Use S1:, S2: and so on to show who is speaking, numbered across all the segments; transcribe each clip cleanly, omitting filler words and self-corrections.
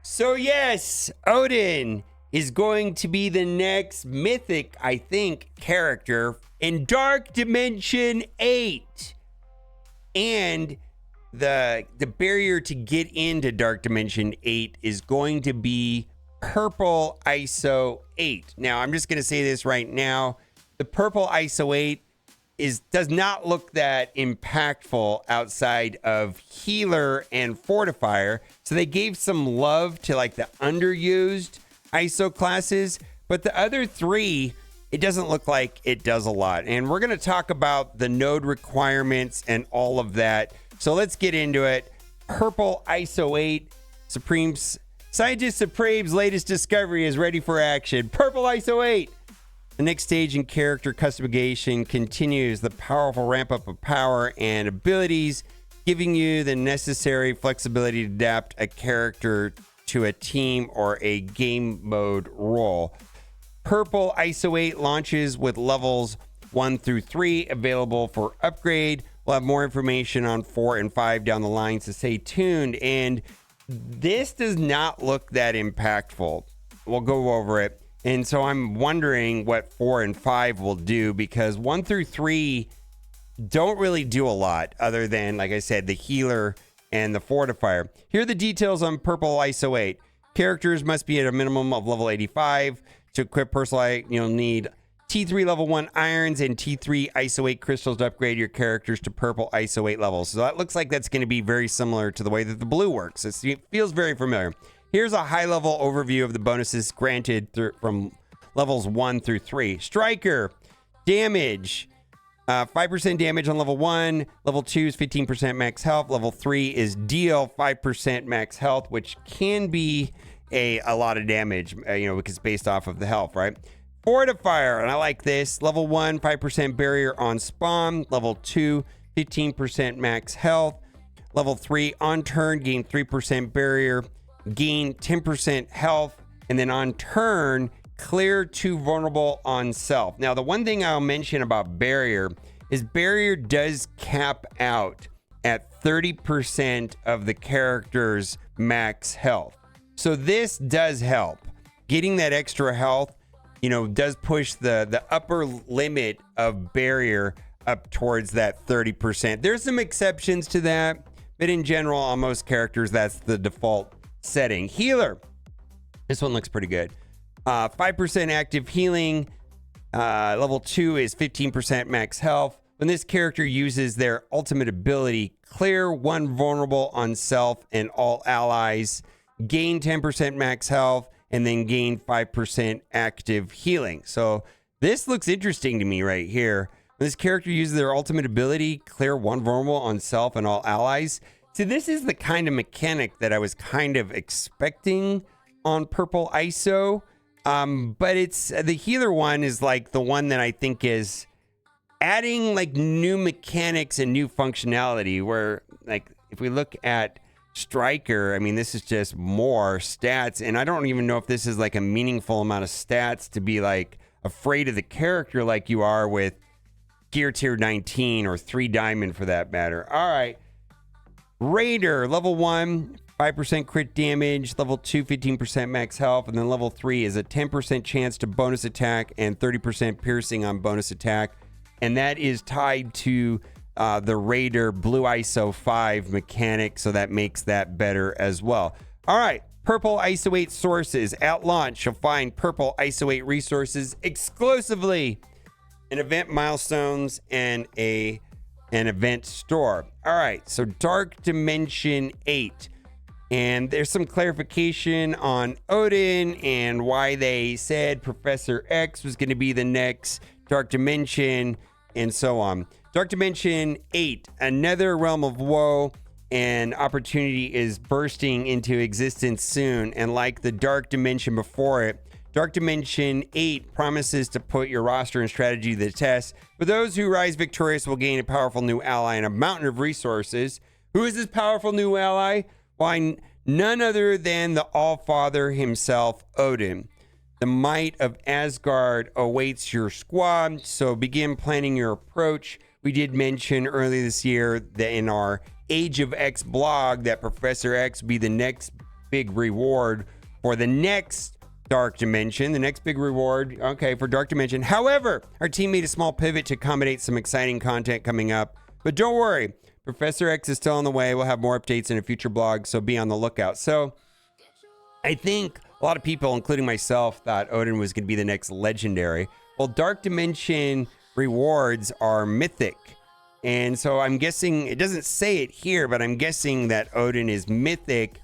S1: So yes, Odin is going to be the next mythic, I think, character in Dark Dimension 8. And the barrier to get into Dark Dimension 8 is going to be purple ISO-8. Now, I'm just going to say this right now. The purple ISO-8 does not look that impactful outside of healer and fortifier. So they gave some love to like the underused ISO classes, but the other three, it doesn't look like it does a lot. And we're going to talk about the node requirements and all of that. So let's get into it. Purple ISO-8, Scientist Supreme's latest discovery is ready for action. Purple ISO-8. The next stage in character customization continues the powerful ramp up of power and abilities, giving you the necessary flexibility to adapt a character to a team or a game mode role. Purple ISO-8 launches with levels 1 through 3 available for upgrade. We'll have more information on 4 and 5 down the line, so stay tuned. And this does not look that impactful. We'll go over it. And so I'm wondering what 4 and 5 will do, because 1 through 3 don't really do a lot other than, like I said, the healer and the fortifier. Here are the details on Purple ISO-8. Characters must be at a minimum of level 85. To equip Personalite, you'll need T3 level 1 irons and T3 ISO-8 crystals to upgrade your characters to Purple ISO-8 levels. So that looks like that's going to be very similar to the way that the blue works. It feels very familiar. Here's a high-level overview of the bonuses granted from levels 1 through 3. Striker, damage, 5% damage on level 1. Level 2 is 15% max health. Level 3 is deal 5% max health, which can be a lot of damage, because it's based off of the health, right? Fortifier, and I like this. Level 1, 5% barrier on spawn. Level 2, 15% max health. Level 3, on turn, gain 3% barrier. Gain 10% health, and then on turn, clear 2 vulnerable on self. Now, the one thing I'll mention about barrier is barrier does cap out at 30% of the character's max health. So this does help. Getting that extra health, does push the upper limit of barrier up towards that 30%. There's some exceptions to that, but in general, on most characters, that's the default setting. Healer, this one looks pretty good. 5% active healing. Level 2 is 15% max health. When this character uses their ultimate ability, clear 1 vulnerable on self and all allies, gain 10% max health, and then gain 5% active healing. So this looks interesting to me right here. When this character uses their ultimate ability, clear 1 vulnerable on self and all allies. So this is the kind of mechanic that I was kind of expecting on Purple ISO. But it's the healer one is like the one that I think is adding like new mechanics and new functionality, where like if we look at Striker, I mean, this is just more stats. And I don't even know if this is like a meaningful amount of stats to be like afraid of the character like you are with Gear Tier 19 or 3 Diamond for that matter. All right. Raider, level 1, 5% crit damage. Level 2, 15% max health. And then level 3 is a 10% chance to bonus attack and 30% piercing on bonus attack. And that is tied to the Raider Blue ISO 5 mechanic. So that makes that better as well. All right. Purple ISO-8 sources. At launch, you'll find Purple ISO-8 resources exclusively in event milestones and an event store. All right, so Dark Dimension 8. And there's some clarification on Odin and why they said Professor X was going to be the next Dark Dimension and so on. Dark Dimension 8, another realm of woe and opportunity is bursting into existence soon. And like the Dark Dimension before it, Dark Dimension 8 promises to put your roster and strategy to the test. But those who rise victorious will gain a powerful new ally and a mountain of resources. Who is this powerful new ally? Why, none other than the All-Father himself, Odin. The might of Asgard awaits your squad, so begin planning your approach. We did mention earlier this year that in our Age of X blog that Professor X be the next big reward for the next Dark Dimension, the next big reward, okay, for Dark Dimension. However, our team made a small pivot to accommodate some exciting content coming up. But don't worry, Professor X is still on the way. We'll have more updates in a future blog, so be on the lookout. So I think a lot of people, including myself, thought Odin was going to be the next legendary. Well, Dark Dimension rewards are mythic. And so I'm guessing, it doesn't say it here, but I'm guessing that Odin is mythic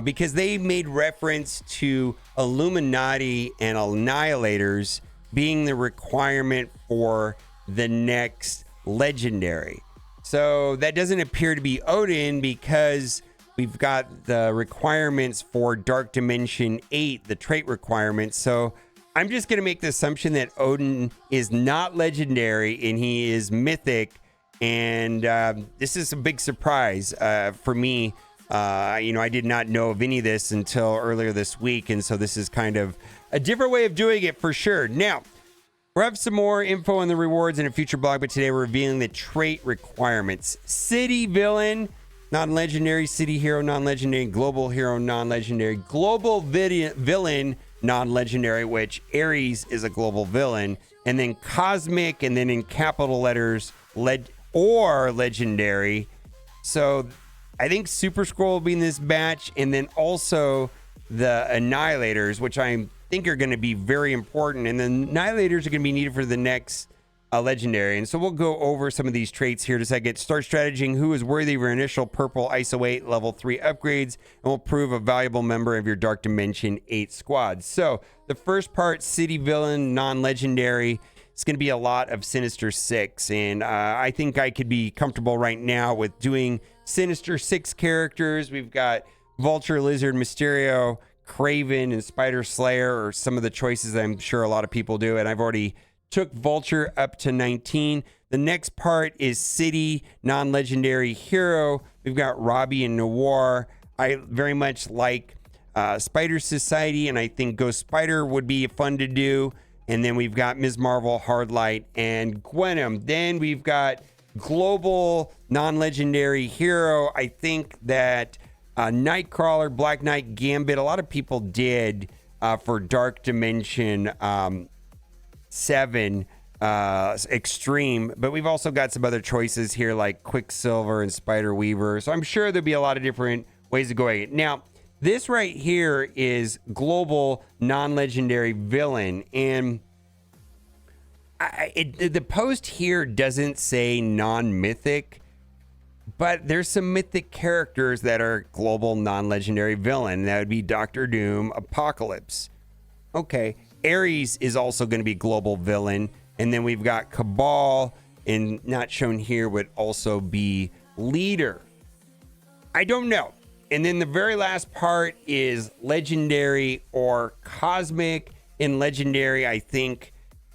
S1: because they made reference to Illuminati and Annihilators being the requirement for the next legendary. So that doesn't appear to be Odin because we've got the requirements for Dark Dimension 8, the trait requirements. So I'm just going to make the assumption that Odin is not legendary and he is mythic. And this is a big surprise for me. I did not know of any of this until earlier this week. And so this is kind of a different way of doing it for sure. Now, we'll have some more info on the rewards in a future blog, but today we're revealing the trait requirements. City villain, non-legendary. City hero, non-legendary. Global hero, non-legendary. Global villain, non-legendary, which Ares is a global villain. And then cosmic, and then in capital letters, legendary. So I think Super Scroll will be in this batch, and then also the Annihilators, which I think are going to be very important. And the Annihilators are going to be needed for the next legendary. And so we'll go over some of these traits here in a second. Start strategizing who is worthy of your initial purple ISO-8 level 3 upgrades, and will prove a valuable member of your Dark Dimension 8 squad. So the first part, city villain, non-legendary. It's going to be a lot of Sinister Six, and I think I could be comfortable right now with doing Sinister Six characters. We've got Vulture, Lizard, Mysterio, Kraven, and Spider Slayer are some of the choices that I'm sure a lot of people do, and I've already took Vulture up to 19. The next part is City, non-legendary hero. We've got Robbie and Noir. I very much like Spider Society, and I think Ghost Spider would be fun to do. And then we've got Ms. Marvel, Hardlight, and Gwenom. Then we've got global non-legendary hero. I think that Nightcrawler, Black Knight, Gambit, a lot of people did for Dark Dimension 7 Extreme. But we've also got some other choices here like Quicksilver and Spider-Weaver. So I'm sure there'll be a lot of different ways of going it. Now, this right here is global non-legendary villain, and the post here doesn't say non-mythic, but there's some mythic characters that are global non-legendary villain. That would be Doctor Doom, Apocalypse. Okay, Ares is also going to be global villain, and then we've got Cabal, and not shown here would also be Leader. I don't know. And then the very last part is legendary or cosmic. In legendary, I think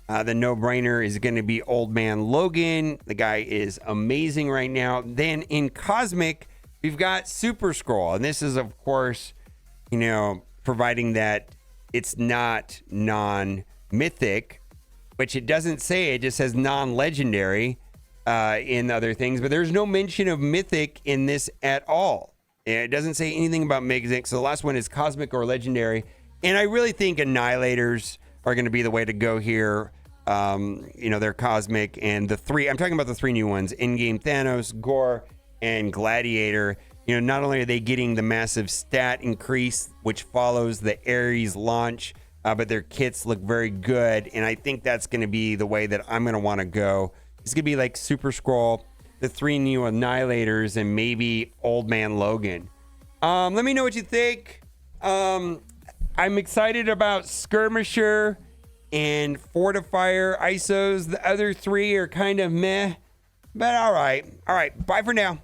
S1: the no-brainer is going to be Old Man Logan. The guy is amazing right now. Then in cosmic, we've got Super Scroll. And this is, of course, providing that it's not non-mythic, which it doesn't say. It just says non-legendary in other things. But there's no mention of mythic in this at all. It doesn't say anything about mythic. So the last one is cosmic or legendary. And I really think Annihilators are going to be the way to go here. They're cosmic. And I'm talking about the 3 new ones, In-Game Thanos, Gore, and Gladiator. Not only are they getting the massive stat increase, which follows the Ares launch, but their kits look very good. And I think that's going to be the way that I'm going to want to go. It's going to be like Super Scroll, the 3 new Annihilators, and maybe Old Man Logan. Let me know what you think. I'm excited about Skirmisher and Fortifier ISOs. The other 3 are kind of meh, but all right. Bye for now.